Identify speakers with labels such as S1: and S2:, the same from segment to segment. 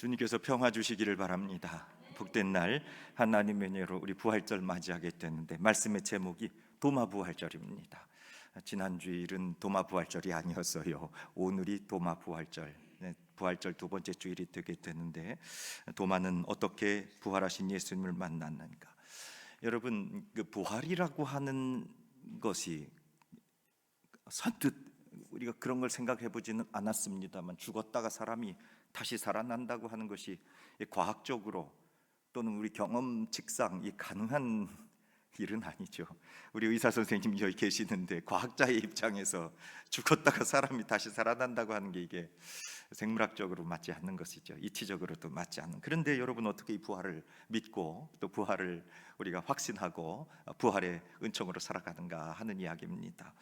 S1: 주님께서 평화 주시기를 바랍니다. 복된 날 하나님의 은혜로 우리 부활절 맞이하게 됐는데 말씀의 제목이 도마부활절입니다. 지난 주일은 도마부활절이 아니었어요. 오늘이 도마부활절, 부활절 두 번째 주일이 되게 되는데, 도마는 어떻게 부활하신 예수님을 만났는가? 여러분, 그 부활이라고 하는 것이 선뜻 우리가 그런 걸 생각해 보지는 않았습니다만, 죽었다가 사람이 다시 살아난다고 하는 것이 과학적으로 또는 우리 경험칙상 이 가능한 일은 아니죠. 우리 의사 선생님 여기 계시는데 과학자의 입장에서 죽었다가 사람이 다시 살아난다고 하는 게 이게 생물학적으로 맞지 않는 것이죠. 이치적으로도 맞지 않는. 그런데 여러분, 어떻게 이 부활을 믿고 또 부활을 우리가 확신하고 부활의 은총으로 살아가는가 하는 이야기입니다.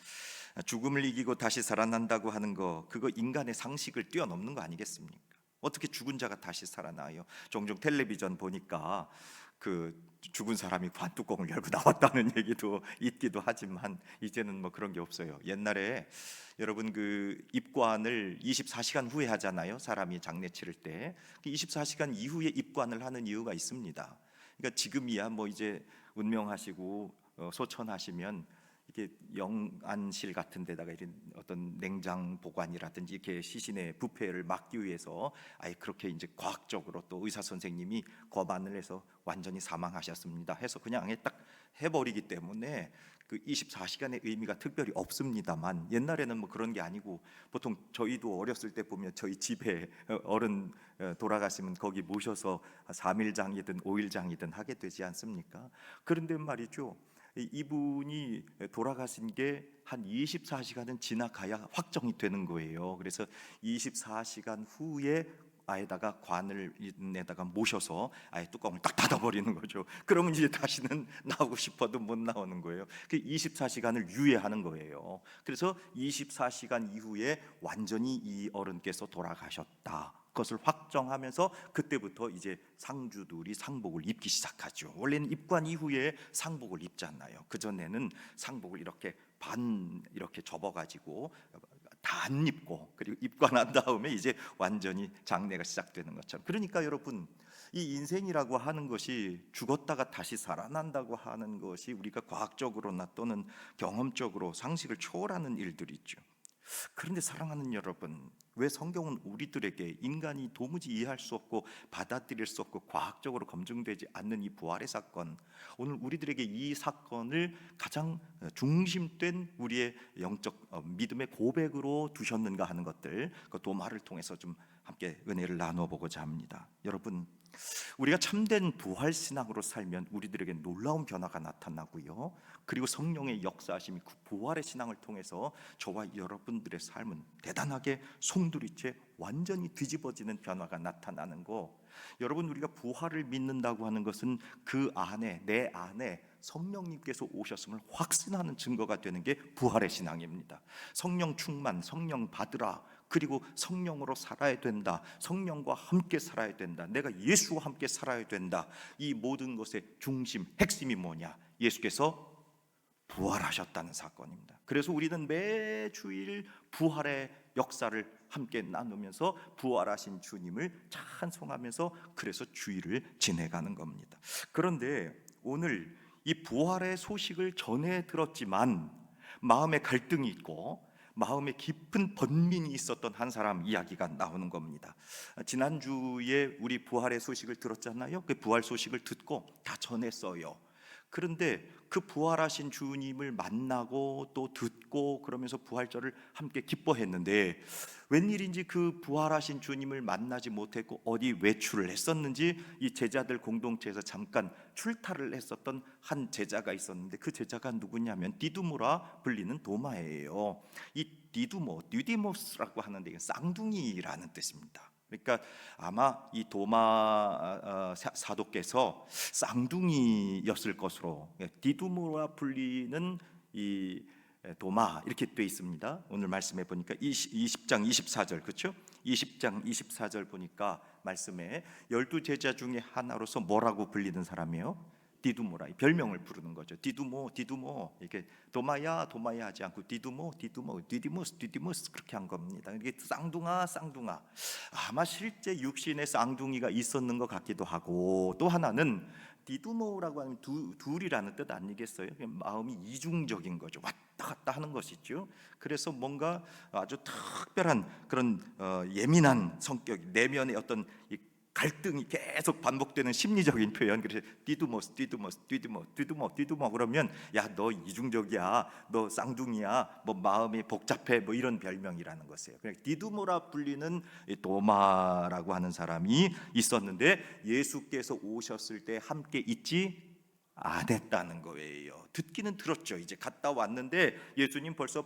S1: 죽음을 이기고 다시 살아난다고 하는 거, 그거 인간의 상식을 뛰어넘는 거 아니겠습니까? 어떻게 죽은 자가 다시 살아나요? 종종 텔레비전 보니까 그 죽은 사람이 관뚜껑을 열고 나왔다는 얘기도 있기도 하지만, 이제는 뭐 그런 게 없어요. 옛날에 여러분, 그 입관을 24시간 후에 하잖아요. 사람이 장례 치를 때 24시간 이후에 입관을 하는 이유가 있습니다. 그러니까 지금이야 뭐 이제 운명하시고 소천하시면 이게 영안실 같은 데다가 이런 어떤 냉장 보관이라든지 이렇게 시신의 부패를 막기 위해서 아예 그렇게 이제 과학적으로 또 의사 선생님이 거반을 해서 완전히 사망하셨습니다 해서 그냥 딱 해버리기 때문에 그 24시간의 의미가 특별히 없습니다만, 옛날에는 뭐 그런 게 아니고 보통 저희도 어렸을 때 보면 저희 집에 어른 돌아가시면 거기 모셔서 3일장이든 5일장이든 하게 되지 않습니까? 그런데 말이죠, 이분이 돌아가신 게 한 24시간은 지나가야 확정이 되는 거예요. 그래서 24시간 후에 아에다가 관을 내다가 모셔서 아예 뚜껑을 딱 닫아버리는 거죠. 그러면 이제 다시는 나오고 싶어도 못 나오는 거예요. 그 24시간을 유예하는 거예요. 그래서 24시간 이후에 완전히 이 어른께서 돌아가셨다, 그것을 확정하면서 그때부터 이제 상주들이 상복을 입기 시작하죠. 원래는 입관 이후에 상복을 입잖아요. 그 전에는 상복을 이렇게 반 이렇게 접어가지고 다 안 입고, 그리고 입관한 다음에 이제 완전히 장례가 시작되는 것처럼. 그러니까 여러분, 이 인생이라고 하는 것이 죽었다가 다시 살아난다고 하는 것이 우리가 과학적으로나 또는 경험적으로 상식을 초월하는 일들이죠. 그런데 사랑하는 여러분, 왜 성경은 우리들에게 인간이 도무지 이해할 수 없고 받아들일 수 없고 과학적으로 검증되지 않는 이 부활의 사건, 오늘 우리들에게 이 사건을 가장 중심된 우리의 영적 믿음의 고백으로 두셨는가 하는 것들, 그 도마를 통해서 좀 함께 은혜를 나누어 보고자 합니다. 여러분, 우리가 참된 부활 신앙으로 살면 우리들에게 놀라운 변화가 나타나고요, 그리고 성령의 역사하심이 그 부활의 신앙을 통해서 저와 여러분들의 삶은 대단하게 송두리째 완전히 뒤집어지는 변화가 나타나는 거. 여러분, 우리가 부활을 믿는다고 하는 것은 그 안에, 내 안에 성령님께서 오셨음을 확신하는 증거가 되는 게 부활의 신앙입니다. 성령 충만, 성령 받으라, 그리고 성령으로 살아야 된다, 성령과 함께 살아야 된다, 내가 예수와 함께 살아야 된다. 이 모든 것의 중심, 핵심이 뭐냐? 예수께서 부활하셨다는 사건입니다. 그래서 우리는 매주일 부활의 역사를 함께 나누면서 부활하신 주님을 찬송하면서 그래서 주일을 지내가는 겁니다. 그런데 오늘 이 부활의 소식을 전해 들었지만 마음에 갈등이 있고 마음에 깊은 번민이 있었던 한 사람 이야기가 나오는 겁니다. 지난주에 우리 부활의 소식을 들었잖아요. 그 부활 소식을 듣고 다 전했어요. 그런데 그 부활하신 주님을 만나고 또 듣고 그러면서 부활절을 함께 기뻐했는데, 웬일인지 그 부활하신 주님을 만나지 못했고 어디 외출을 했었는지 이 제자들 공동체에서 잠깐 출타를 했었던 한 제자가 있었는데, 그 제자가 누구냐면 디두모라 불리는 도마예요. 이 디두모, 뉴디모스라고 하는데 이게 쌍둥이라는 뜻입니다. 그러니까 아마 이 도마 사도께서 쌍둥이였을 것으로, 디두모라 불리는 이 도마 이렇게 돼 있습니다. 오늘 말씀해 보니까 20장 24절, 그렇죠? 20장 24절 보니까 말씀에 12제자 중에 하나로서 뭐라고 불리는 사람이에요? 디두모라, 별명을 부르는 거죠. 디두모, 디두모. 이게 도마야, 도마야 하지 않고 디두모, 디두모, 디디모스, 디디모스 그렇게 한 겁니다. 이게 쌍둥아, 쌍둥아. 아마 실제 육신의 쌍둥이가 있었는 것 같기도 하고, 또 하나는 디두모라고 하면 둘이라는 뜻 아니겠어요? 마음이 이중적인 거죠. 왔다 갔다 하는 것이죠. 그래서 뭔가 아주 특별한 그런 예민한 성격, 내면의 어떤 이 갈등이 계속 반복되는 심리적인 표현. 그래서 디두모스, 디두모스, 디두모, 디두모, 디두모 그러면 야, 너 이중적이야, 너 쌍둥이야, 뭐 마음이 복잡해, 뭐 이런 별명이라는 것이에요. 그러니까 디두모라 불리는 도마라고 하는 사람이 있었는데 예수께서 오셨을 때 함께 있지 않았다는 거예요. 듣기는 들었죠. 이제 갔다 왔는데 예수님 벌써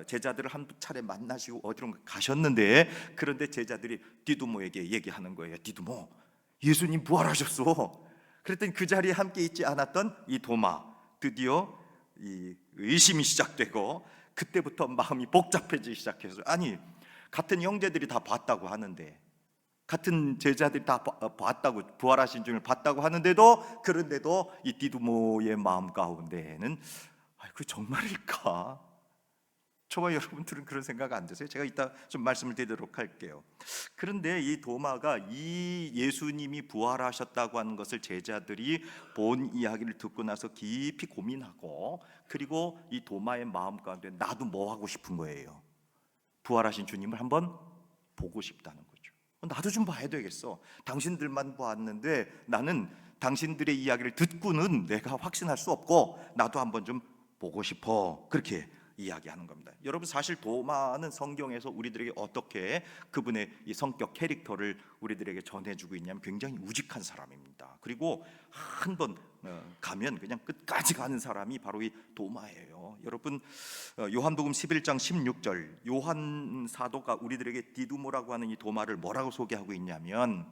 S1: 제자들을 한 차례 만나시고 어디로 가셨는데, 그런데 제자들이 디두모에게 얘기하는 거예요. 디두모, 예수님 부활하셨어. 그랬더니 그 자리에 함께 있지 않았던 이 도마, 드디어 이 의심이 시작되고, 그때부터 마음이 복잡해지기 시작해서, 아니 같은 형제들이 다 봤다고 하는데, 같은 제자들이 다 봤다고, 부활하신 주님을 봤다고 하는데도, 그런데도 이 디두모의 마음 가운데에는 그 정말일까? 저와 여러분들은 그런 생각 안 드세요? 제가 이따 좀 말씀을 드리도록 할게요. 그런데 이 도마가 이 예수님이 부활하셨다고 하는 것을 제자들이 본 이야기를 듣고 나서 깊이 고민하고, 그리고 이 도마의 마음 가운데 나도 뭐 하고 싶은 거예요? 부활하신 주님을 한번 보고 싶다는 거죠. 나도 좀 봐야 되겠어. 당신들만 보았는데 나는 당신들의 이야기를 듣고는 내가 확신할 수 없고 나도 한번 좀 보고 싶어. 그렇게 이야기하는 겁니다. 여러분, 사실 도마는 성경에서 우리들에게 어떻게 그분의 이 성격, 캐릭터를 우리들에게 전해주고 있냐면 굉장히 우직한 사람입니다. 그리고 한 번 가면 그냥 끝까지 가는 사람이 바로 이 도마예요. 여러분, 요한복음 11장 16절, 요한 사도가 우리들에게 디두모라고 하는 이 도마를 뭐라고 소개하고 있냐면,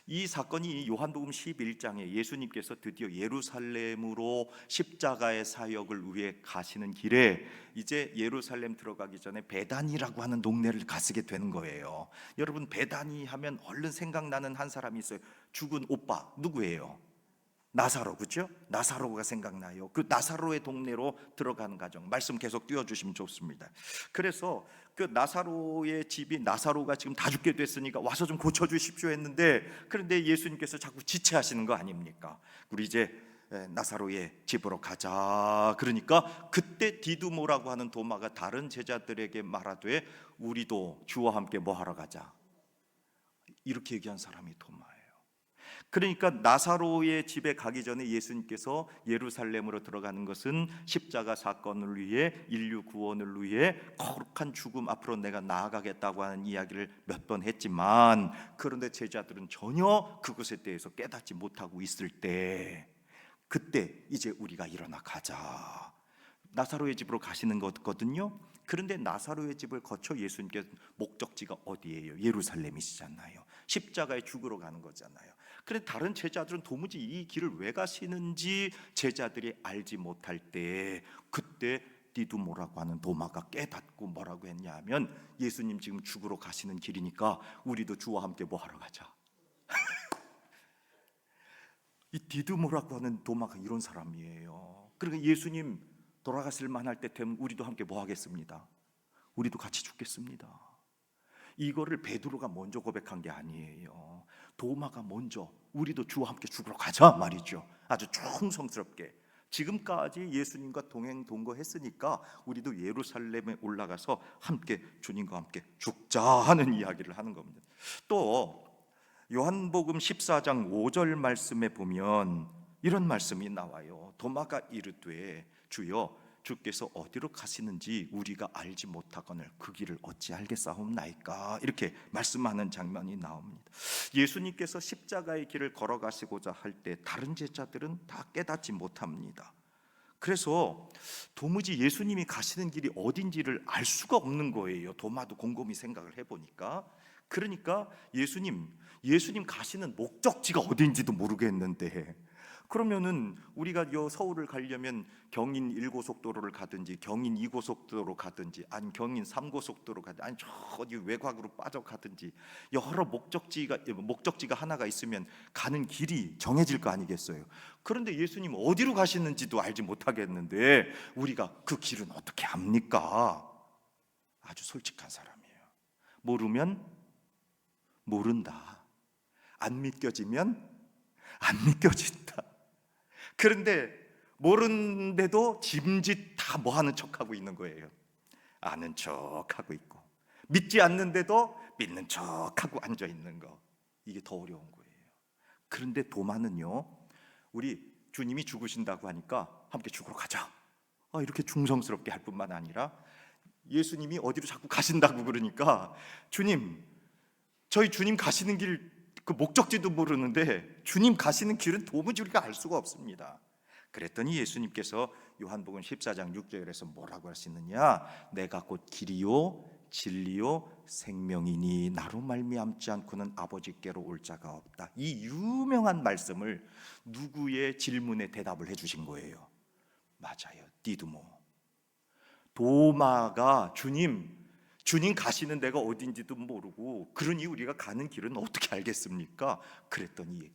S1: 이 사건이 요한복음 11장에 예수님께서 드디어 예루살렘으로 십자가의 사역을 위해 가시는 길에 이제 예루살렘 들어가기 전에 베다니라고 하는 동네를 가시게 되는 거예요. 여러분, 베다니 하면 얼른 생각나는 한 사람이 있어요. 죽은 오빠, 누구예요? 나사로, 그렇죠? 나사로가 생각나요. 그 나사로의 동네로 들어가는 과정, 말씀 계속 띄워주시면 좋습니다. 그래서 그 나사로의 집이, 나사로가 지금 다 죽게 됐으니까 와서 좀 고쳐주십시오 했는데, 그런데 예수님께서 자꾸 지체하시는 거 아닙니까? 우리 이제 나사로의 집으로 가자. 그러니까 그때 디두모라고 하는 도마가 다른 제자들에게 말하되 우리도 주와 함께 뭐 하러 가자, 이렇게 얘기한 사람이 도마예요. 그러니까 나사로의 집에 가기 전에 예수님께서 예루살렘으로 들어가는 것은 십자가 사건을 위해, 인류 구원을 위해 거룩한 죽음 앞으로 내가 나아가겠다고 하는 이야기를 몇 번 했지만, 그런데 제자들은 전혀 그것에 대해서 깨닫지 못하고 있을 때, 그때 이제 우리가 일어나 가자, 나사로의 집으로 가시는 거거든요. 그런데 나사로의 집을 거쳐 예수님께서 목적지가 어디예요? 예루살렘이시잖아요. 십자가에 죽으러 가는 거잖아요. 그런데 다른 제자들은 도무지 이 길을 왜 가시는지 제자들이 알지 못할 때, 그때 디두모라고 하는 도마가 깨닫고 뭐라고 했냐면, 예수님 지금 죽으러 가시는 길이니까 우리도 주와 함께 뭐 하러 가자. 이 디두모라고 하는 도마가 이런 사람이에요. 그러니까 예수님 돌아가실 만할 때 되면 우리도 함께 뭐 하겠습니다? 우리도 같이 죽겠습니다. 이거를 베드로가 먼저 고백한 게 아니에요. 도마가 먼저 우리도 주와 함께 죽으러 가자 말이죠. 아주 충성스럽게 지금까지 예수님과 동행 동거했으니까 우리도 예루살렘에 올라가서 함께 주님과 함께 죽자 하는 이야기를 하는 겁니다. 또 요한복음 14장 5절 말씀에 보면 이런 말씀이 나와요. 도마가 이르되 주여, 주께서 어디로 가시는지 우리가 알지 못하거늘 그 길을 어찌 알겠사옵나이까, 이렇게 말씀하는 장면이 나옵니다. 예수님께서 십자가의 길을 걸어가시고자 할 때 다른 제자들은 다 깨닫지 못합니다. 그래서 도무지 예수님이 가시는 길이 어딘지를 알 수가 없는 거예요. 도마도 곰곰이 생각을 해보니까. 그러니까 예수님 가시는 목적지가 어딘지도 모르겠는데 그러면은 우리가 요 서울을 가려면 경인 1고속도로를 가든지 경인 2고속도로 가든지 아니 경인 3고속도로 가든지 아니 저 어디 외곽으로 빠져가든지 여러 목적지가 하나가 있으면 가는 길이 정해질 거 아니겠어요. 그런데 예수님 어디로 가시는지도 알지 못하겠는데 우리가 그 길은 어떻게 압니까? 아주 솔직한 사람이에요. 모르면 모른다. 안 믿겨지면 안 믿겨진다. 그런데 모르는데도 짐짓 다 뭐 하는 척하고 있는 거예요. 아는 척하고 있고 믿지 않는데도 믿는 척하고 앉아 있는 거. 이게 더 어려운 거예요. 그런데 도마는요, 우리 주님이 죽으신다고 하니까 함께 죽으러 가자 이렇게 중성스럽게 할 뿐만 아니라 예수님이 어디로 자꾸 가신다고 그러니까 주님, 저희 주님 가시는 길 그 목적지도 모르는데 주님 가시는 길은 도무지 우리가 알 수가 없습니다. 그랬더니 예수님께서 요한복음 14장 6절에서 뭐라고 하시느냐? 내가 곧 길이요 진리요 생명이니 나로 말미암지 않고는 아버지께로 올 자가 없다. 이 유명한 말씀을 누구의 질문에 대답을 해주신 거예요? 맞아요, 디두모. 도마가 주님 가시는 데가 어딘지도 모르고 그러니 우리가 가는 길은 어떻게 알겠습니까? 그랬더니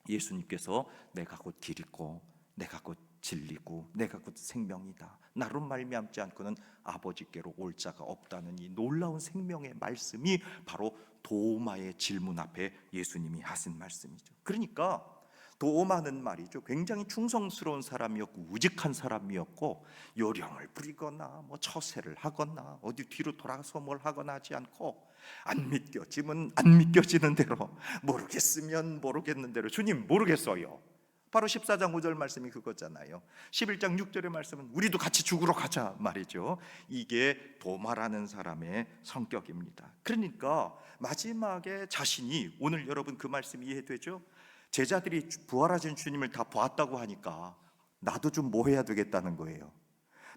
S1: 예수님께서 내가 곧 길이고 내가 곧 진리고 내가 곧 생명이다. 나로 말미암지 않고는 아버지께로 올 자가 없다는 이 놀라운 생명의 말씀이 바로 도마의 질문 앞에 예수님이 하신 말씀이죠. 그러니까 도마는 말이죠, 굉장히 충성스러운 사람이었고 우직한 사람이었고 요령을 부리거나 뭐 처세를 하거나 어디 뒤로 돌아서 뭘 하거나 하지 않고 안 믿겨지면 안 믿겨지는 대로 모르겠으면 모르겠는 대로 주님 모르겠어요. 바로 14장 5절 말씀이 그거잖아요. 11장 6절의 말씀은 우리도 같이 죽으러 가자 말이죠. 이게 도마라는 사람의 성격입니다. 그러니까 마지막에 자신이, 오늘 여러분 그 말씀 이해되죠? 제자들이 부활하신 주님을 다 보았다고 하니까 나도 좀 뭐 해야 되겠다는 거예요.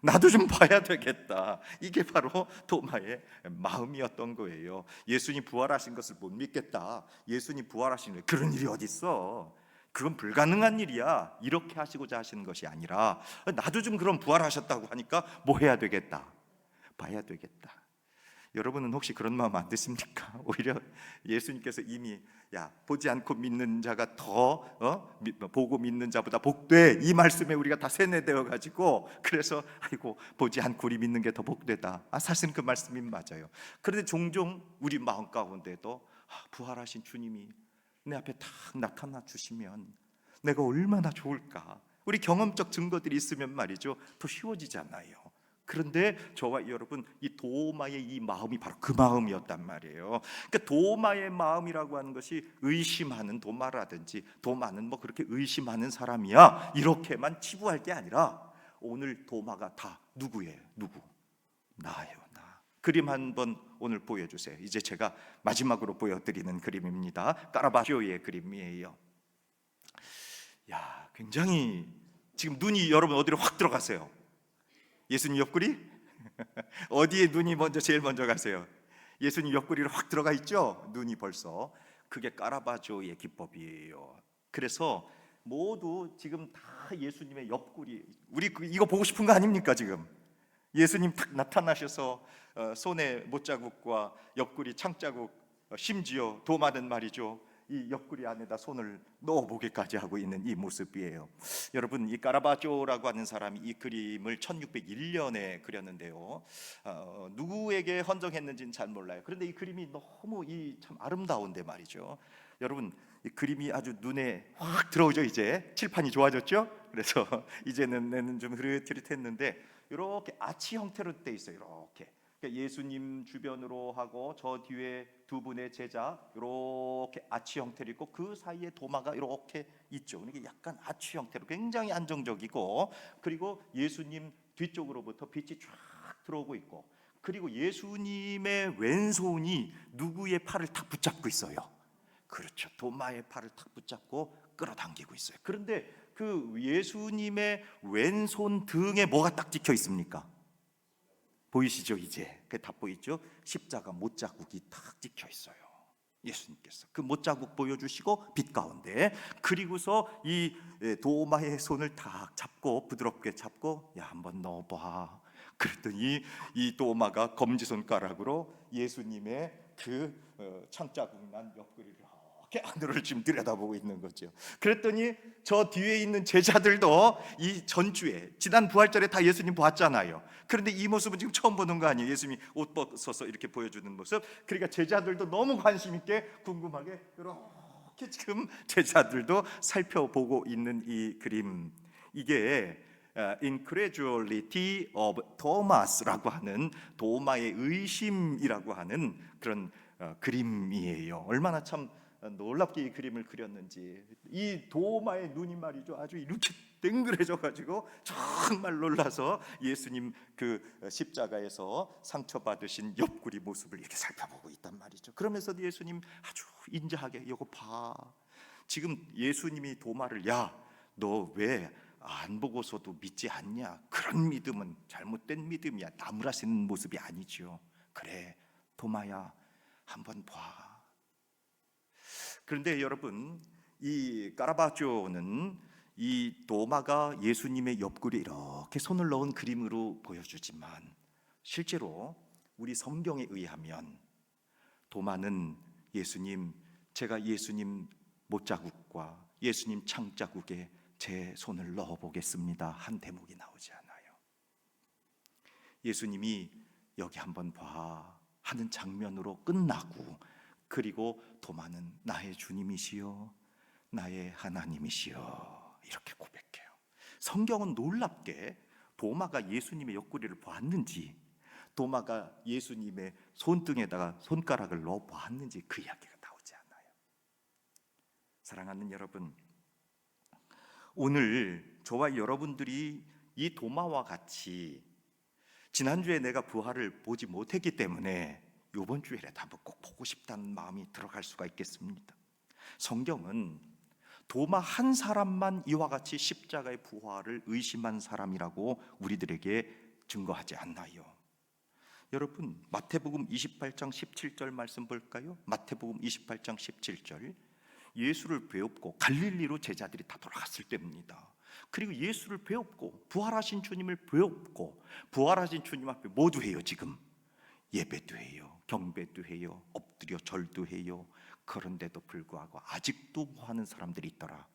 S1: 나도 좀 봐야 되겠다. 이게 바로 도마의 마음이었던 거예요. 예수님 부활하신 것을 못 믿겠다. 예수님 부활하신 거 그런 일이 어디 있어? 그건 불가능한 일이야. 이렇게 하시고자 하시는 것이 아니라 나도 좀 그럼 부활하셨다고 하니까 뭐 해야 되겠다. 봐야 되겠다. 여러분은 혹시 그런 마음 안 드십니까? 오히려 예수님께서 이미 보지 않고 믿는 자가 더 보고 믿는 자보다 복돼, 이 말씀에 우리가 다 세뇌되어 가지고 그래서 아이고 보지 않고 우리 믿는 게 더 복되다. 사실은 그 말씀이 맞아요. 그런데 종종 우리 마음 가운데도 부활하신 주님이 내 앞에 딱 나타나 주시면 내가 얼마나 좋을까. 우리 경험적 증거들이 있으면 말이죠 더 쉬워지잖아요. 그런데 저와 여러분, 이 도마의 이 마음이 바로 그 마음이었단 말이에요. 그러니까 도마의 마음이라고 하는 것이 의심하는 도마라든지 도마는 뭐 그렇게 의심하는 사람이야 이렇게만 치부할 게 아니라 오늘 도마가 다 누구예요? 누구? 나예요, 나. 그림 한번 오늘 보여주세요. 이제 제가 마지막으로 보여드리는 그림입니다. 까라바조의 그림이에요. 굉장히 지금 눈이 여러분 어디로 확 들어가세요? 예수님 옆구리? 어디에 눈이 제일 먼저 가세요? 예수님 옆구리로 확 들어가 있죠? 눈이 벌써. 그게 까라바조의 기법이에요. 그래서 모두 지금 다 예수님의 옆구리, 우리 이거 보고 싶은 거 아닙니까? 지금 예수님 딱 나타나셔서 손에 못자국과 옆구리 창자국, 심지어 도마는 말이죠 이 옆구리 안에다 손을 넣어보기까지 하고 있는 이 모습이에요. 여러분, 이 까라바조라고 하는 사람이 이 그림을 1601년에 그렸는데요. 누구에게 헌정했는지는 잘 몰라요. 그런데 이 그림이 너무 참 아름다운데 말이죠. 여러분, 이 그림이 아주 눈에 확 들어오죠. 이제 칠판이 좋아졌죠. 그래서 이제는 좀 흐릿흐릿했는데 이렇게 아치 형태로 돼 있어요. 이렇게. 그러니까 예수님 주변으로 하고 저 뒤에 두 분의 제자 이렇게 아치 형태로 있고 그 사이에 도마가 이렇게 있죠. 이게 약간 아치 형태로 굉장히 안정적이고, 그리고 예수님 뒤쪽으로부터 빛이 쫙 들어오고 있고, 그리고 예수님의 왼손이 누구의 팔을 탁 붙잡고 있어요. 그렇죠. 도마의 팔을 탁 붙잡고 끌어당기고 있어요. 그런데 그 예수님의 왼손 등에 뭐가 딱 찍혀 있습니까? 보이시죠? 이제 그게 다 보이죠? 십자가 못자국이 탁 찍혀 있어요. 예수님께서 그 못자국 보여주시고 빛 가운데, 그리고서 이 도마의 손을 딱 잡고 부드럽게 잡고 야 한번 넣어봐. 그랬더니 이 도마가 검지손가락으로 예수님의 그 창자국 난 옆구리를 이렇게 하늘을 지금 들여다보고 있는 거죠. 그랬더니 저 뒤에 있는 제자들도 이 전주에 지난 부활절에 다 예수님 보았잖아요. 그런데 이 모습은 지금 처음 보는 거 아니에요. 예수님이 옷 벗어서 이렇게 보여주는 모습. 그러니까 제자들도 너무 관심 있게 궁금하게 이렇게 지금 제자들도 살펴보고 있는 이 그림, 이게 Incredulity of Thomas라고 하는 도마의 의심이라고 하는 그런 그림이에요. 얼마나 참 놀랍게 이 그림을 그렸는지. 이 도마의 눈이 말이죠, 아주 이렇게 땡그레져 가지고 정말 놀라서 예수님 그 십자가에서 상처받으신 옆구리 모습을 이렇게 살펴보고 있단 말이죠. 그러면서도 예수님 아주 인자하게 이거 봐. 지금 예수님이 도마를 야 너 왜 안 보고서도 믿지 않냐? 그런 믿음은 잘못된 믿음이야. 나무라시는 모습이 아니죠. 그래 도마야 한번 봐. 그런데 여러분, 이 카라바조는 이 도마가 예수님의 옆구리에 이렇게 손을 넣은 그림으로 보여주지만 실제로 우리 성경에 의하면 도마는 예수님, 제가 예수님 못자국과 예수님 창자국에 제 손을 넣어보겠습니다 한 대목이 나오지 않아요. 예수님이 여기 한번 봐 하는 장면으로 끝나고, 그리고 도마는 나의 주님이시여 나의 하나님이시여 이렇게 고백해요. 성경은 놀랍게 도마가 예수님의 옆구리를 보았는지, 도마가 예수님의 손등에다가 손가락을 넣어 보았는지 그 이야기가 나오지 않아요. 사랑하는 여러분, 오늘 저와 여러분들이 이 도마와 같이 지난주에 내가 부활을 보지 못했기 때문에 이번 주에라도 한번 꼭 보고 싶다는 마음이 들어갈 수가 있겠습니다. 성경은 도마 한 사람만 이와 같이 십자가의 부활을 의심한 사람이라고 우리들에게 증거하지 않나요? 여러분, 마태복음 28장 17절 말씀 볼까요? 마태복음 28장 17절. 예수를 배웁고 갈릴리로 제자들이 다 돌아갔을 때입니다. 그리고 예수를 배웁고 부활하신 주님을 배웁고 부활하신 주님 앞에 뭐도 해요? 지금 예배도 해요, 경배도 해요, 엎드려 절도 해요. 그런데도 불구하고 아직도 뭐 하는 사람들이 있더라?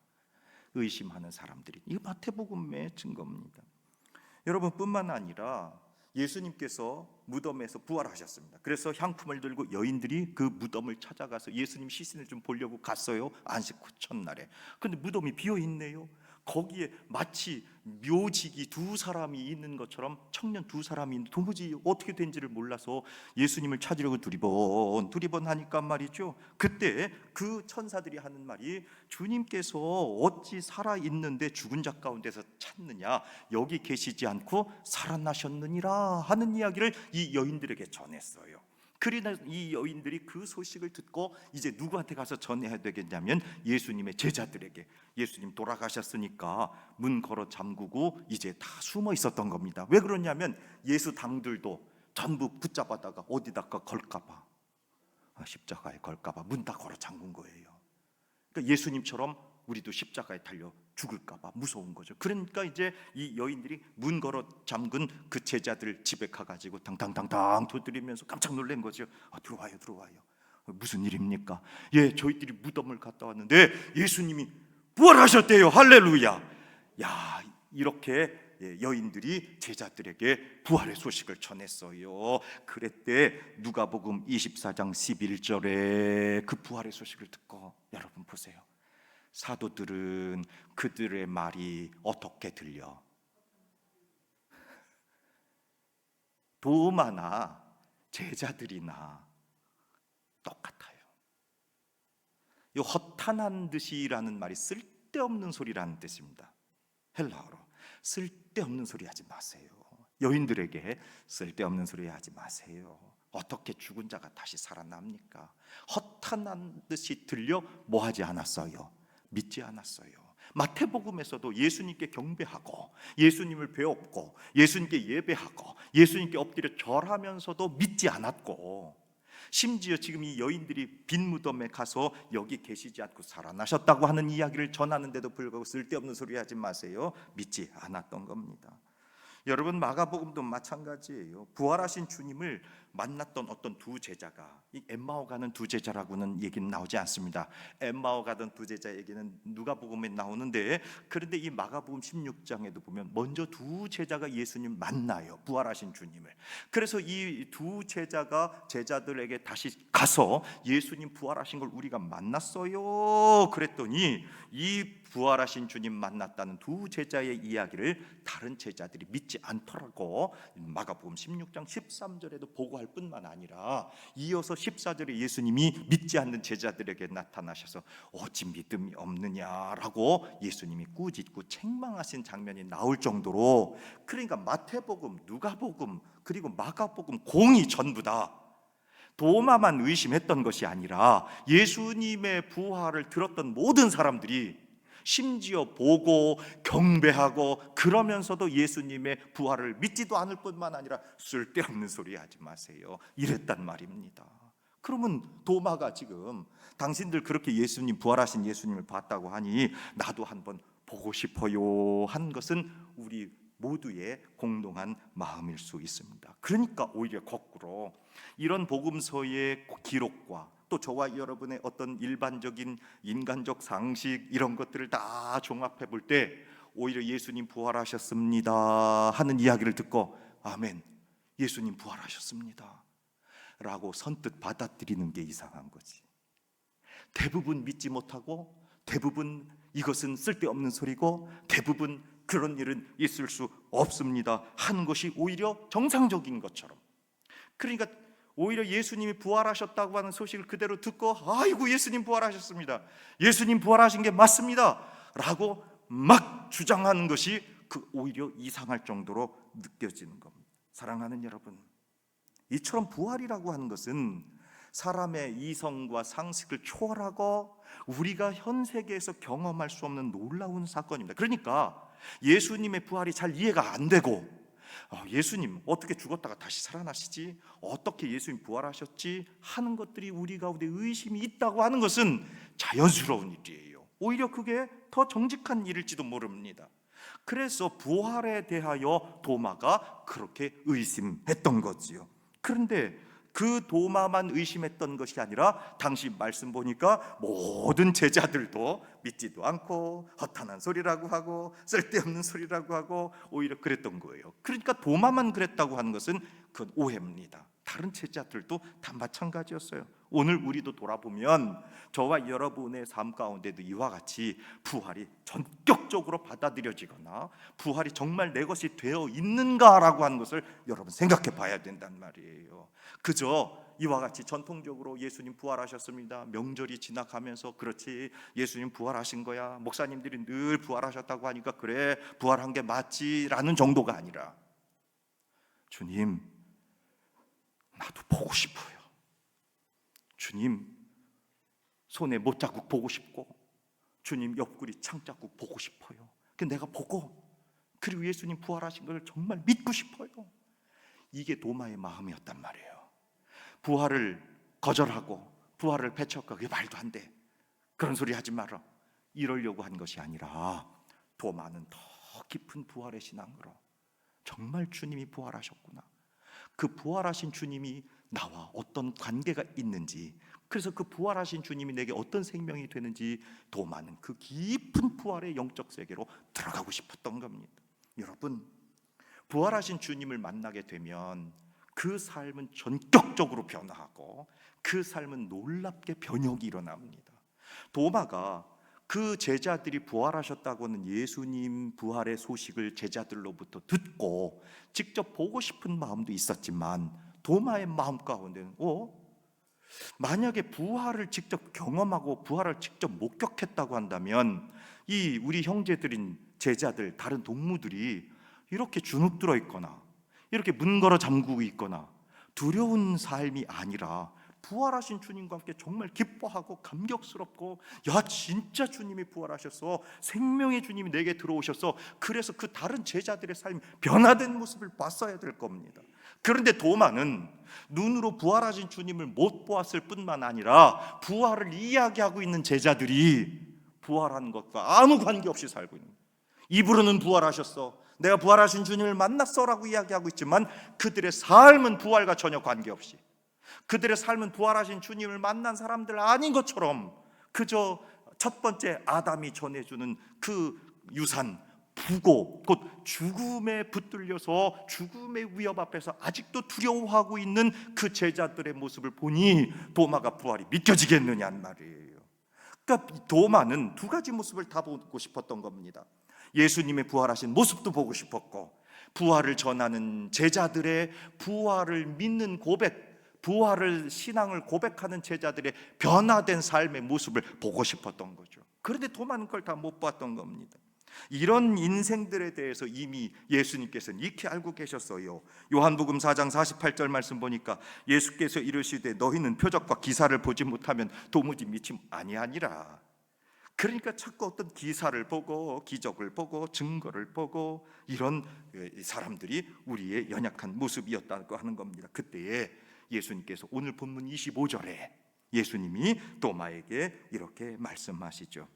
S1: 의심하는 사람들이. 이 마태복음의 증거입니다. 여러분, 뿐만 아니라 예수님께서 무덤에서 부활하셨습니다. 그래서 향품을 들고 여인들이 그 무덤을 찾아가서 예수님 시신을 좀 보려고 갔어요. 안식 후 첫날에. 근데 무덤이 비어 있네요. 거기에 마치 묘직이 두 사람이 있는 것처럼 청년 두 사람이 있는데 도무지 어떻게 된지를 몰라서 예수님을 찾으려고 두리번 하니까 말이죠, 그때 그 천사들이 하는 말이 주님께서 어찌 살아있는데 죽은 자 가운데서 찾느냐, 여기 계시지 않고 살아나셨느니라 하는 이야기를 이 여인들에게 전했어요. 그러나 이 여인들이 그 소식을 듣고 이제 누구한테 가서 전해야 되겠냐면 예수님의 제자들에게. 예수님 돌아가셨으니까 문 걸어 잠그고 이제 다 숨어 있었던 겁니다. 왜 그러냐면 예수 당들도 전부 붙잡아다가 어디다가 걸까봐, 십자가에 걸까봐 문 다 걸어 잠근 거예요. 그러니까 예수님처럼 우리도 십자가에 달려 죽을까봐 무서운 거죠. 그러니까 이제 이 여인들이 문 걸어 잠근 그 제자들 집에 가가지고 당당당당 두드리면서 깜짝 놀란 거죠. 들어와요. 무슨 일입니까? 예, 저희들이 무덤을 갔다 왔는데 예수님이 부활하셨대요. 할렐루야. 야, 이렇게 여인들이 제자들에게 부활의 소식을 전했어요. 그랬대 누가복음 24장 11절에 그 부활의 소식을 듣고, 여러분 보세요. 사도들은 그들의 말이 어떻게 들려? 도마나 제자들이나 똑같아요. 이 허탄한 듯이라는 말이 쓸데없는 소리라는 뜻입니다. 헬라어로 쓸데없는 소리 하지 마세요. 여인들에게 쓸데없는 소리 하지 마세요. 어떻게 죽은 자가 다시 살아납니까? 허탄한 듯이 들려 뭐 하지 않았어요? 믿지 않았어요. 마태복음에서도 예수님께 경배하고 예수님을 배웠고 예수님께 예배하고 예수님께 엎드려 절하면서도 믿지 않았고, 심지어 지금 이 여인들이 빈 무덤에 가서 여기 계시지 않고 살아나셨다고 하는 이야기를 전하는데도 불구하고 쓸데없는 소리 하지 마세요. 믿지 않았던 겁니다. 여러분, 마가복음도 마찬가지예요. 부활하신 주님을 만났던 어떤 두 제자가, 이 엠마오 가는 두 제자라고는 얘기는 나오지 않습니다. 엠마오 가던 두 제자 얘기는 누가복음에 나오는데, 그런데 이 마가복음 16장에도 보면 먼저 두 제자가 예수님 만나요. 부활하신 주님을. 그래서 이 두 제자가 제자들에게 다시 가서 예수님 부활하신 걸 우리가 만났어요 그랬더니, 이 부활하신 주님 만났다는 두 제자의 이야기를 다른 제자들이 믿지 않더라고. 마가복음 16장 13절에도 보고할 뿐만 아니라 이어서 14절에 예수님이 믿지 않는 제자들에게 나타나셔서 어찌 믿음이 없느냐라고 예수님이 꾸짖고 책망하신 장면이 나올 정도로, 그러니까 마태복음, 누가복음, 그리고 마가복음 공이 전부 다 도마만 의심했던 것이 아니라 예수님의 부활을 들었던 모든 사람들이 심지어 보고 경배하고 그러면서도 예수님의 부활을 믿지도 않을 뿐만 아니라 쓸데없는 소리 하지 마세요 이랬단 말입니다. 그러면 도마가 지금 당신들 그렇게 예수님, 부활하신 예수님을 봤다고 하니 나도 한번 보고 싶어요 한 것은 우리 모두의 공동한 마음일 수 있습니다. 그러니까 오히려 거꾸로 이런 복음서의 기록과 또 저와 여러분의 어떤 일반적인 인간적 상식 이런 것들을 다 종합해 볼 때 오히려 예수님 부활하셨습니다 하는 이야기를 듣고 아멘, 예수님 부활하셨습니다 라고 선뜻 받아들이는 게 이상한 거지. 대부분 믿지 못하고, 대부분 이것은 쓸데없는 소리고, 대부분 그런 일은 있을 수 없습니다 하는 것이 오히려 정상적인 것처럼, 그러니까 오히려 예수님이 부활하셨다고 하는 소식을 그대로 듣고 아이고 예수님 부활하셨습니다, 예수님 부활하신 게 맞습니다 라고 막 주장하는 것이 그 오히려 이상할 정도로 느껴지는 겁니다. 사랑하는 여러분, 이처럼 부활이라고 하는 것은 사람의 이성과 상식을 초월하고 우리가 현 세계에서 경험할 수 없는 놀라운 사건입니다. 그러니까 예수님의 부활이 잘 이해가 안 되고 예수님 어떻게 죽었다가 다시 살아나시지? 어떻게 예수님 부활하셨지? 하는 것들이 우리 가운데 의심이 있다고 하는 것은 자연스러운 일이에요. 오히려 그게 더 정직한 일일지도 모릅니다. 그래서 부활에 대하여 도마가 그렇게 의심했던 거지요. 그런데 그 도마만 의심했던 것이 아니라 당시 말씀 보니까 모든 제자들도 믿지도 않고 허탄한 소리라고 하고 쓸데없는 소리라고 하고 오히려 그랬던 거예요. 그러니까 도마만 그랬다고 하는 것은 그건 오해입니다. 다른 제자들도 다 마찬가지였어요. 오늘 우리도 돌아보면 저와 여러분의 삶 가운데도 이와 같이 부활이 전격적으로 받아들여지거나 부활이 정말 내 것이 되어 있는가라고 하는 것을 여러분 생각해 봐야 된단 말이에요. 그저 이와 같이 전통적으로 예수님 부활하셨습니다, 명절이 지나가면서 그렇지 예수님 부활하신 거야, 목사님들이 늘 부활하셨다고 하니까 그래 부활한 게 맞지라는 정도가 아니라 주님 나도 보고 싶어요, 주님 손에 못자국 보고 싶고 주님 옆구리 창자국 보고 싶어요. 내가 보고 그리고 예수님 부활하신 걸 정말 믿고 싶어요. 이게 도마의 마음이었단 말이에요. 부활을 거절하고 부활을 배척하고 그게 말도 안 돼, 그런 소리 하지 마라 이러려고 한 것이 아니라 도마는 더 깊은 부활의 신앙으로 정말 주님이 부활하셨구나, 그 부활하신 주님이 나와 어떤 관계가 있는지, 그래서 그 부활하신 주님이 내게 어떤 생명이 되는지 도마는 그 깊은 부활의 영적 세계로 들어가고 싶었던 겁니다. 여러분, 부활하신 주님을 만나게 되면 그 삶은 전격적으로 변화하고 그 삶은 놀랍게 변혁이 일어납니다. 도마가 그 제자들이 부활하셨다고는 예수님 부활의 소식을 제자들로부터 듣고 직접 보고 싶은 마음도 있었지만 도마의 마음 가운데는 만약에 부활을 직접 경험하고 부활을 직접 목격했다고 한다면 이 우리 형제들인 제자들, 다른 동무들이 이렇게 주눅 들어 있거나 이렇게 문 걸어 잠그고 있거나 두려운 삶이 아니라 부활하신 주님과 함께 정말 기뻐하고 감격스럽고 야 진짜 주님이 부활하셨어, 생명의 주님이 내게 들어오셨어, 그래서 그 다른 제자들의 삶이 변화된 모습을 봤어야 될 겁니다. 그런데 도마는 눈으로 부활하신 주님을 못 보았을 뿐만 아니라 부활을 이야기하고 있는 제자들이 부활한 것과 아무 관계없이 살고 있는 거예요. 입으로는 부활하셨어, 내가 부활하신 주님을 만났어라고 이야기하고 있지만 그들의 삶은 부활과 전혀 관계없이, 그들의 삶은 부활하신 주님을 만난 사람들 아닌 것처럼 그저 첫 번째 아담이 전해주는 그 유산, 부고, 곧 죽음에 붙들려서 죽음의 위협 앞에서 아직도 두려워하고 있는 그 제자들의 모습을 보니 도마가 부활이 믿겨지겠느냐는 말이에요. 그러니까 도마는 두 가지 모습을 다 보고 싶었던 겁니다. 예수님의 부활하신 모습도 보고 싶었고, 부활을 전하는 제자들의 부활을 믿는 고백, 부활을 신앙을 고백하는 제자들의 변화된 삶의 모습을 보고 싶었던 거죠. 그런데 도마는 그걸 다 못 봤던 겁니다. 이런 인생들에 대해서 이미 예수님께서는 익히 알고 계셨어요. 요한복음 4장 48절 말씀 보니까 예수께서 이르시되 너희는 표적과 기사를 보지 못하면 도무지 믿지 아니하니라. 그러니까 자꾸 어떤 기사를 보고 기적을 보고 증거를 보고 이런 사람들이 우리의 연약한 모습이었다고 하는 겁니다. 그때에 예수님께서 오늘 본문 25절에 예수님이 도마에게 이렇게 말씀하시죠.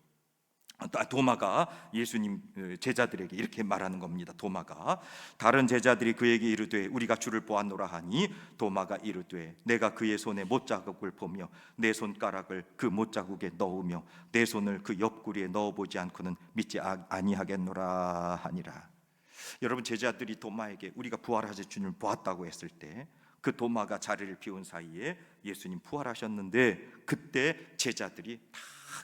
S1: 도마가 예수님 제자들에게 이렇게 말하는 겁니다. 도마가 다른 제자들이 그에게 이르되 우리가 주를 보았노라 하니 도마가 이르되 내가 그의 손에 못자국을 보며 내 손가락을 그 못자국에 넣으며 내 손을 그 옆구리에 넣어보지 않고는 믿지 아니하겠노라 하니라. 여러분, 제자들이 도마에게 우리가 부활하신 주님을 보았다고 했을 때 그 도마가 자리를 비운 사이에 예수님 부활하셨는데 그때 제자들이 다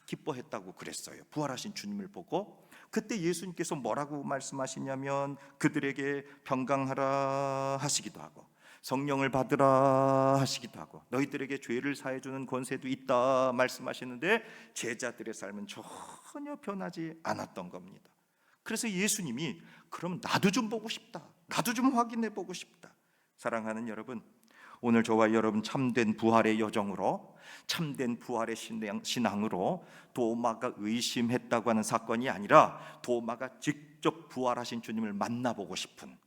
S1: 기뻐했다고 그랬어요. 부활하신 주님을 보고. 그때 예수님께서 뭐라고 말씀하시냐면 그들에게 평강하라 하시기도 하고 성령을 받으라 하시기도 하고 너희들에게 죄를 사해주는 권세도 있다 말씀하시는데 제자들의 삶은 전혀 변하지 않았던 겁니다. 그래서 예수님이 그럼 나도 좀 보고 싶다, 나도 좀 확인해 보고 싶다. 사랑하는 여러분, 오늘 저와 여러분 참된 부활의 여정으로, 참된 부활의 신앙으로 도마가 의심했다고 하는 사건이 아니라 도마가 직접 부활하신 주님을 만나보고 싶은,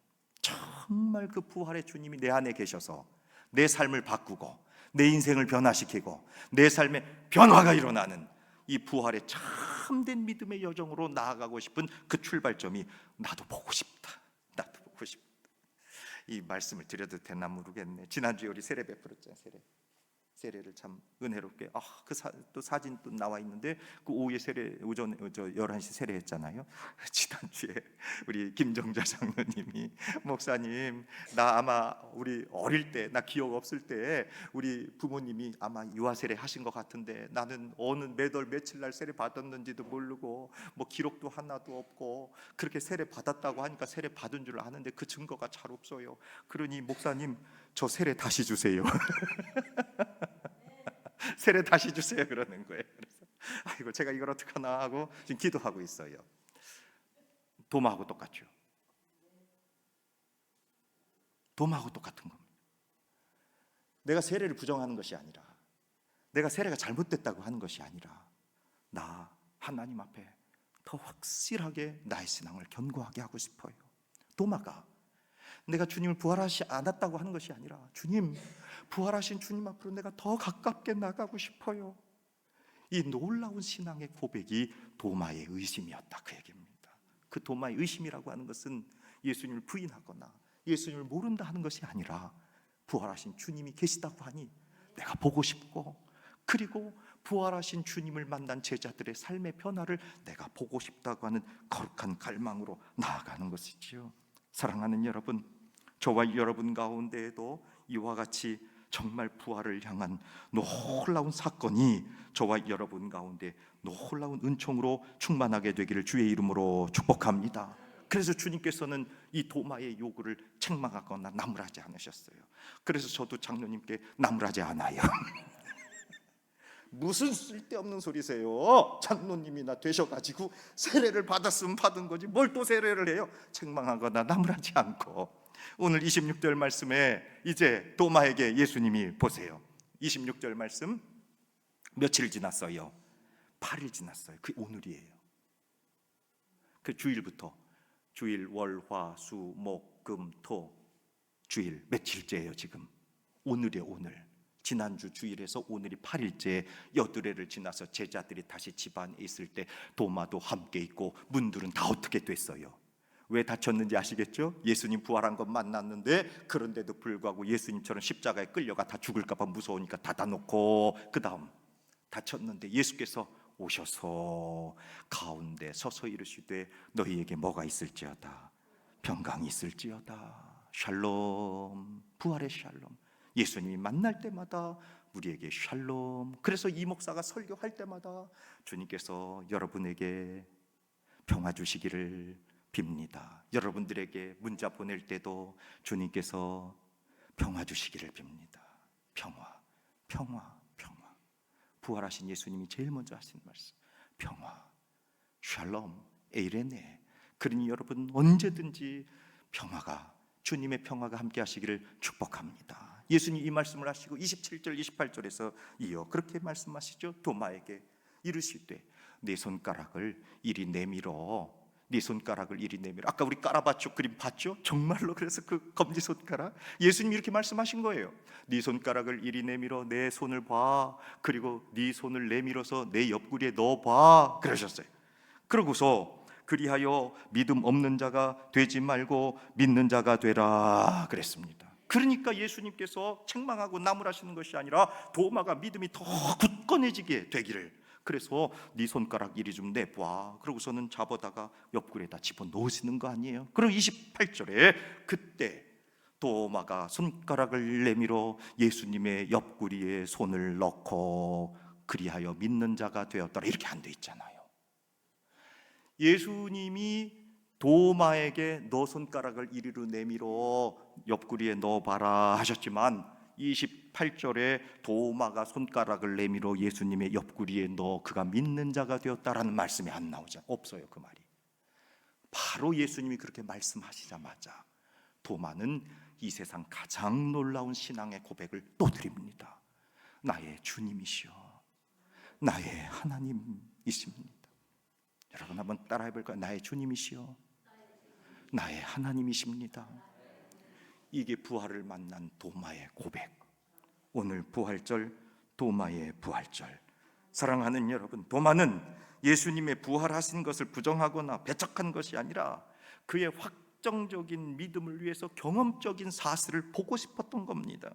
S1: 정말 그 부활의 주님이 내 안에 계셔서 내 삶을 바꾸고 내 인생을 변화시키고 내 삶에 변화가 일어나는 이 부활의 참된 믿음의 여정으로 나아가고 싶은 그 출발점이 나도 보고 싶다, 나도 보고 싶다. 이 말씀을 드려도 되나 모르겠네. 지난주에 우리 세례 베풀었잖아요. 세례를 참 은혜롭게 또 사진 또 나와 있는데 그 오후에 오전 11시 세례했잖아요. 지난주에 우리 김정자 장로님이 목사님, 나 아마 우리 어릴 때, 나 기억 없을 때 우리 부모님이 아마 유아 세례 하신 것 같은데 나는 어느 몇 월 며칠 날 세례 받았는지도 모르고 뭐 기록도 하나도 없고 그렇게 세례 받았다고 하니까 세례 받은 줄 아는데 그 증거가 잘 없어요. 그러니 목사님, 저 세례 다시 주세요. 세례 다시 주세요 그러는 거예요. 그래서 아이고 제가 이걸 어떡하나 하고 지금 기도하고 있어요. 도마하고 똑같죠. 도마하고 똑같은 겁니다. 내가 세례를 부정하는 것이 아니라, 내가 세례가 잘못됐다고 하는 것이 아니라, 나 하나님 앞에 더 확실하게 나의 신앙을 견고하게 하고 싶어요. 도마가 내가 주님을 부활하시 않았다고 하는 것이 아니라 주님, 부활하신 주님 앞으로 내가 더 가깝게 나가고 싶어요. 이 놀라운 신앙의 고백이 도마의 의심이었다, 그 얘기입니다. 그 도마의 의심이라고 하는 것은 예수님을 부인하거나 예수님을 모른다 하는 것이 아니라 부활하신 주님이 계시다고 하니 내가 보고 싶고, 그리고 부활하신 주님을 만난 제자들의 삶의 변화를 내가 보고 싶다고 하는 거룩한 갈망으로 나아가는 것이지요. 사랑하는 여러분, 저와 여러분 가운데에도 이와 같이 정말 부활을 향한 놀라운 사건이 저와 여러분 가운데 놀라운 은총으로 충만하게 되기를 주의 이름으로 축복합니다. 그래서 주님께서는 이 도마의 요구를 책망하거나 나무라지 않으셨어요. 그래서 저도 장로님께 나무라지 않아요. 무슨 쓸데없는 소리세요? 장로님이나 되셔가지고 세례를 받았으면 받은 거지 뭘 또 세례를 해요? 책망하거나 나무라지 않고. 오늘 26절 말씀에 이제 도마에게 예수님이, 보세요, 26절 말씀 며칠 지났어요? 8일 지났어요. 그 오늘이에요. 그 주일부터, 주일, 월, 화, 수, 목, 금, 토 주일 며칠째예요 지금? 오늘이에요 오늘. 지난주 주일에서 오늘이 8일째. 여드레를 지나서 제자들이 다시 집안에 있을 때 도마도 함께 있고 문들은 다 어떻게 됐어요? 왜 닫혔는지 아시겠죠? 예수님 부활한 것 만났는데 그런데도 불구하고 예수님처럼 십자가에 끌려가 다 죽을까 봐 무서우니까 닫아놓고 그 다음 닫혔는데 예수께서 오셔서 가운데 서서 이르시되 너희에게 뭐가 있을지어다, 평강이 있을지어다. 샬롬, 부활의 샬롬. 예수님이 만날 때마다 우리에게 샬롬. 그래서 이 목사가 설교할 때마다 주님께서 여러분에게 평화 주시기를 빕니다. 여러분들에게 문자 보낼 때도 주님께서 평화 주시기를 빕니다. 평화, 평화, 평화. 부활하신 예수님이 제일 먼저 하신 말씀, 평화, 샬롬, 에이레네. 그러니 여러분 언제든지 평화가, 주님의 평화가 함께 하시기를 축복합니다. 예수님 이 말씀을 하시고 27절 28절에서 이어 그렇게 말씀하시죠. 도마에게 이르시되 네 손가락을 이리 내밀어. 네 손가락을 이리 내밀어. 아까 우리 까라바초 그림 봤죠? 정말로 그래서 그 검지손가락, 예수님이 이렇게 말씀하신 거예요. 네 손가락을 이리 내밀어 내 손을 봐. 그리고 네 손을 내밀어서 내 옆구리에 넣어봐 그러셨어요. 그러고서 그리하여 믿음 없는 자가 되지 말고 믿는 자가 되라 그랬습니다. 그러니까 예수님께서 책망하고 나무라시는 것이 아니라 도마가 믿음이 더 굳건해지게 되기를, 그래서 네 손가락 이리 좀 내봐. 그러고서는 잡아다가 옆구리에다 집어넣으시는 거 아니에요? 그리고 28절에 그때 도마가 손가락을 내밀어 예수님의 옆구리에 손을 넣고 그리하여 믿는 자가 되었더라 이렇게 안 돼 있잖아요. 예수님이 도마에게 너 손가락을 이리로 내밀어 옆구리에 넣어봐라 하셨지만 28절에 도마가 손가락을 내밀어 예수님의 옆구리에 넣어 그가 믿는 자가 되었다라는 말씀이 안 나오죠. 없어요 그 말이. 바로 예수님이 그렇게 말씀하시자마자 도마는 이 세상 가장 놀라운 신앙의 고백을 또 드립니다. 나의 주님이시여, 나의 하나님이십니다. 여러분 한번 따라해 볼까요? 나의 주님이시여, 나의 하나님이십니다. 이게 부활을 만난 도마의 고백. 오늘 부활절, 도마의 부활절. 사랑하는 여러분, 도마는 예수님의 부활하신 것을 부정하거나 배척한 것이 아니라 그의 확정적인 믿음을 위해서 경험적인 사슬을 보고 싶었던 겁니다.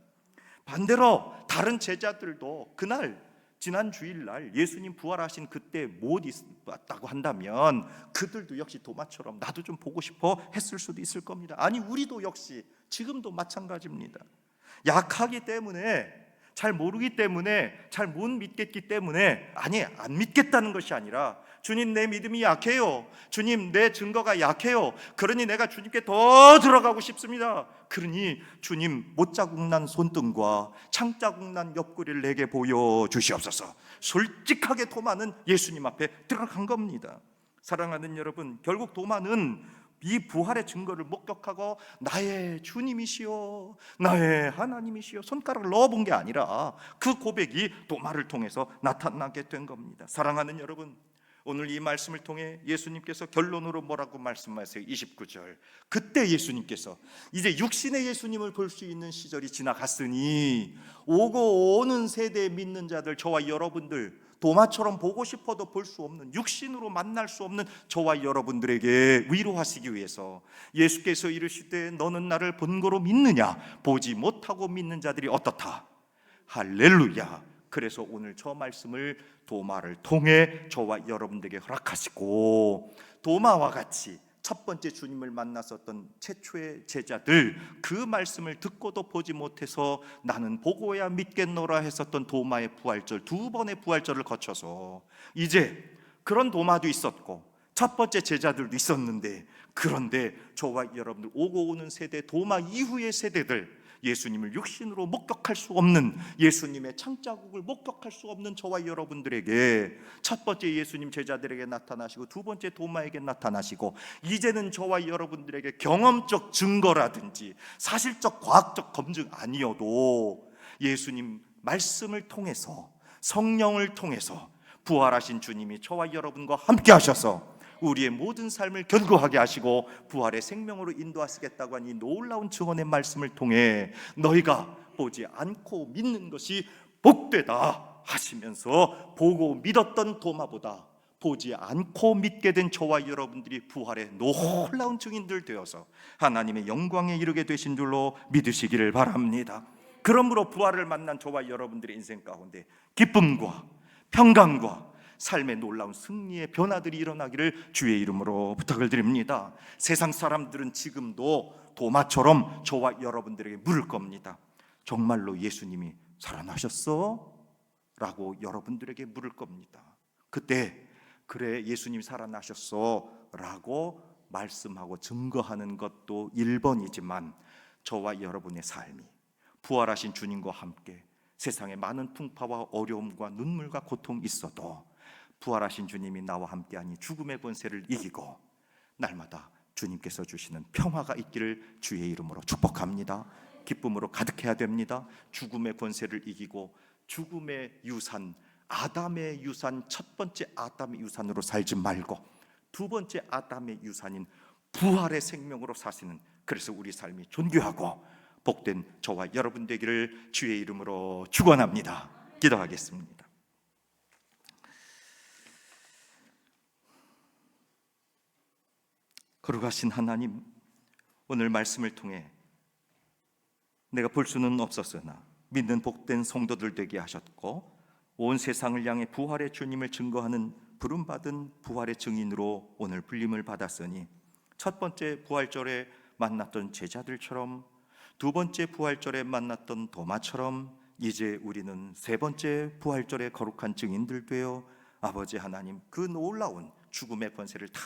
S1: 반대로 다른 제자들도 그날 지난 주일날 예수님 부활하신 그때 못 있었다고 한다면 그들도 역시 도마처럼 나도 좀 보고 싶어 했을 수도 있을 겁니다. 아니 우리도 역시 지금도 마찬가지입니다. 약하기 때문에, 잘 모르기 때문에, 잘 못 믿겠기 때문에, 아니 안 믿겠다는 것이 아니라 주님 내 믿음이 약해요, 주님 내 증거가 약해요, 그러니 내가 주님께 더 들어가고 싶습니다. 그러니 주님 못자국 난 손등과 창자국 난 옆구리를 내게 보여주시옵소서. 솔직하게 도마는 예수님 앞에 들어간 겁니다. 사랑하는 여러분, 결국 도마는 이 부활의 증거를 목격하고 나의 주님이시여, 나의 하나님이시여 손가락을 넣어본 게 아니라 그 고백이 도마를 통해서 나타나게 된 겁니다. 사랑하는 여러분, 오늘 이 말씀을 통해 예수님께서 결론으로 뭐라고 말씀하세요? 29절. 그때 예수님께서 이제 육신의 예수님을 볼 수 있는 시절이 지나갔으니 오고 오는 세대에 믿는 자들, 저와 여러분들, 도마처럼 보고 싶어도 볼 수 없는, 육신으로 만날 수 없는 저와 여러분들에게 위로하시기 위해서 예수께서 이르시되 너는 나를 본거로 믿느냐? 보지 못하고 믿는 자들이 어떻다? 할렐루야. 그래서 오늘 저 말씀을 도마를 통해 저와 여러분들에게 허락하시고, 도마와 같이 첫 번째 주님을 만났었던 최초의 제자들, 그 말씀을 듣고도 보지 못해서 나는 보고야 믿겠노라 했었던 도마의 부활절, 두 번의 부활절을 거쳐서 이제 그런 도마도 있었고 첫 번째 제자들도 있었는데, 그런데 저와 여러분들 오고 오는 세대, 도마 이후의 세대들, 예수님을 육신으로 목격할 수 없는, 예수님의 창자국을 목격할 수 없는 저와 여러분들에게 첫 번째 예수님 제자들에게 나타나시고 두 번째 도마에게 나타나시고, 이제는 저와 여러분들에게 경험적 증거라든지 사실적 과학적 검증 아니어도 예수님 말씀을 통해서, 성령을 통해서 부활하신 주님이 저와 여러분과 함께 하셔서 우리의 모든 삶을 견고하게 하시고 부활의 생명으로 인도하시겠다고 하니 놀라운 증언의 말씀을 통해 너희가 보지 않고 믿는 것이 복되다 하시면서 보고 믿었던 도마보다 보지 않고 믿게 된 저와 여러분들이 부활의 놀라운 증인들 되어서 하나님의 영광에 이르게 되신 줄로 믿으시기를 바랍니다. 그러므로 부활을 만난 저와 여러분들의 인생 가운데 기쁨과 평강과 삶의 놀라운 승리의 변화들이 일어나기를 주의 이름으로 부탁을 드립니다. 세상 사람들은 지금도 도마처럼 저와 여러분들에게 물을 겁니다. 정말로 예수님이 살아나셨어? 라고 여러분들에게 물을 겁니다. 그때 그래 예수님 살아나셨어 라고 말씀하고 증거하는 것도 1번이지만 저와 여러분의 삶이 부활하신 주님과 함께 세상에 많은 풍파와 어려움과 눈물과 고통이 있어도 부활하신 주님이 나와 함께하니 죽음의 권세를 이기고 날마다 주님께서 주시는 평화가 있기를 주의 이름으로 축복합니다. 기쁨으로 가득해야 됩니다. 죽음의 권세를 이기고 죽음의 유산, 아담의 유산, 첫 번째 아담의 유산으로 살지 말고 두 번째 아담의 유산인 부활의 생명으로 사시는, 그래서 우리 삶이 존귀하고 복된 저와 여러분 되기를 주의 이름으로 축원합니다. 기도하겠습니다. 거룩하신 하나님, 오늘 말씀을 통해 내가 볼 수는 없었으나 믿는 복된 성도들 되게 하셨고 온 세상을 향해 부활의 주님을 증거하는 부름받은 부활의 증인으로 오늘 불림을 받았으니 첫 번째 부활절에 만났던 제자들처럼 두 번째 부활절에 만났던 도마처럼 이제 우리는 세 번째 부활절의 거룩한 증인들 되어 아버지 하나님 그 놀라운 죽음의 권세를 다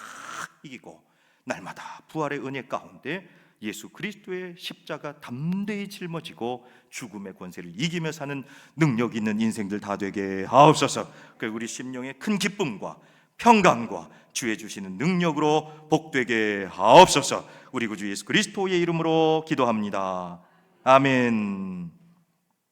S1: 이기고 날마다 부활의 은혜 가운데 예수 그리스도의 십자가 담대히 짊어지고 죽음의 권세를 이기며 사는 능력 있는 인생들 다 되게 하옵소서. 우리 심령의 큰 기쁨과 평강과 주의 주시는 능력으로 복되게 하옵소서. 우리 구주 예수 그리스도의 이름으로 기도합니다. 아멘.